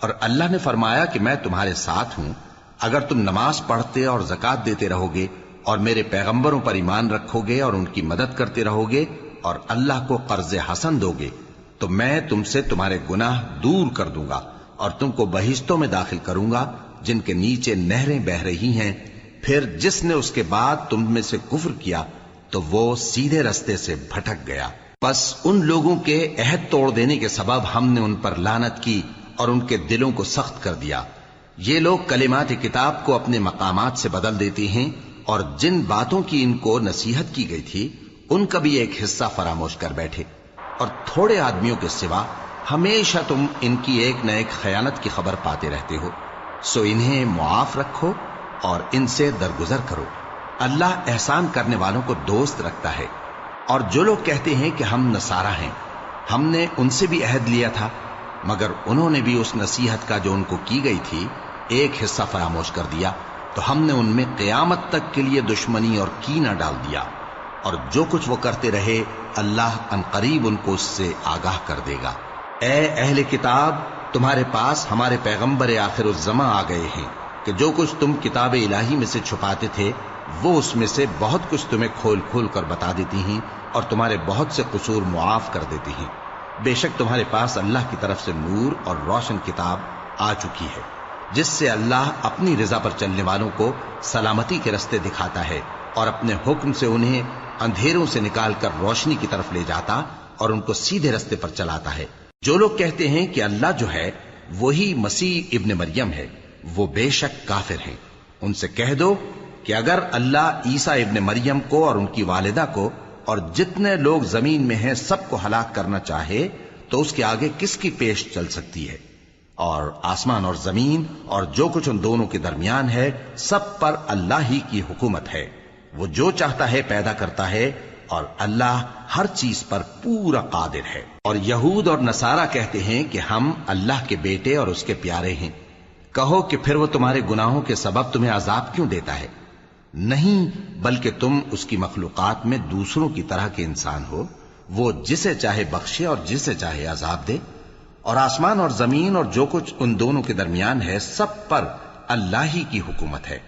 اور اللہ نے فرمایا کہ میں تمہارے ساتھ ہوں اگر تم نماز پڑھتے اور زکات دیتے رہو گے اور میرے پیغمبروں پر ایمان رکھو گے اور ان کی مدد کرتے رہو گے اور اللہ کو قرض حسن دو گے تو میں تم سے تمہارے گناہ دور کر دوں گا اور تم کو بہشتوں میں داخل کروں گا جن کے نیچے نہریں بہ رہی ہیں۔ پھر جس نے اس کے بعد تم میں سے کفر کیا تو وہ سیدھے رستے سے بھٹک گیا۔ پس ان لوگوں کے عہد توڑ دینے کے سبب ہم نے ان پر لعنت کی اور ان کے دلوں کو سخت کر دیا۔ یہ لوگ کلمات کتاب کو اپنے مقامات سے بدل دیتے ہیں اور جن باتوں کی ان کو نصیحت کی گئی تھی ان کا بھی ایک حصہ فراموش کر بیٹھے، اور تھوڑے آدمیوں کے سوا ہمیشہ تم ان کی ایک نہ ایک خیانت کی خبر پاتے رہتے ہو، سو انہیں معاف رکھو اور ان سے درگزر کرو۔ اللہ احسان کرنے والوں کو دوست رکھتا ہے۔ اور جو لوگ کہتے ہیں کہ ہم نصارہ ہیں، ہم نے ان سے بھی عہد لیا تھا، مگر انہوں نے بھی اس نصیحت کا جو ان کو کی گئی تھی ایک حصہ فراموش کر دیا، تو ہم نے ان میں قیامت تک کے لیے دشمنی اور کینہ ڈال دیا، اور جو کچھ وہ کرتے رہے اللہ عنقریب ان کو اس سے آگاہ کر دے گا۔ اے اہل کتاب، تمہارے پاس ہمارے پیغمبر آخر الزماں آ گئے ہیں کہ جو کچھ تم کتاب الہی میں سے چھپاتے تھے وہ اس میں سے بہت کچھ تمہیں کھول کھول کر بتا دیتی ہیں اور تمہارے بہت سے قصور معاف کر دیتی ہیں۔ بے شک تمہارے پاس اللہ کی طرف سے نور اور روشن کتاب آ چکی ہے جس سے اللہ اپنی رضا پر چلنے والوں کو سلامتی کے رستے دکھاتا ہے اور اپنے حکم سے انہیں اندھیروں سے نکال کر روشنی کی طرف لے جاتا اور ان کو سیدھے رستے پر چلاتا ہے۔ جو لوگ کہتے ہیں کہ اللہ جو ہے وہی مسیح ابن مریم ہے وہ بے شک کافر ہیں۔ ان سے کہہ دو کہ اگر اللہ عیسیٰ ابن مریم کو اور ان کی والدہ کو اور جتنے لوگ زمین میں ہیں سب کو ہلاک کرنا چاہے تو اس کے آگے کس کی پیش چل سکتی ہے؟ اور آسمان اور زمین اور جو کچھ ان دونوں کے درمیان ہے سب پر اللہ ہی کی حکومت ہے۔ وہ جو چاہتا ہے پیدا کرتا ہے اور اللہ ہر چیز پر پورا قادر ہے۔ اور یہود اور نصارہ کہتے ہیں کہ ہم اللہ کے بیٹے اور اس کے پیارے ہیں۔ کہو کہ پھر وہ تمہارے گناہوں کے سبب تمہیں عذاب کیوں دیتا ہے؟ نہیں، بلکہ تم اس کی مخلوقات میں دوسروں کی طرح کے انسان ہو، وہ جسے چاہے بخشے اور جسے چاہے عذاب دے۔ اور آسمان اور زمین اور جو کچھ ان دونوں کے درمیان ہے سب پر اللہ ہی کی حکومت ہے۔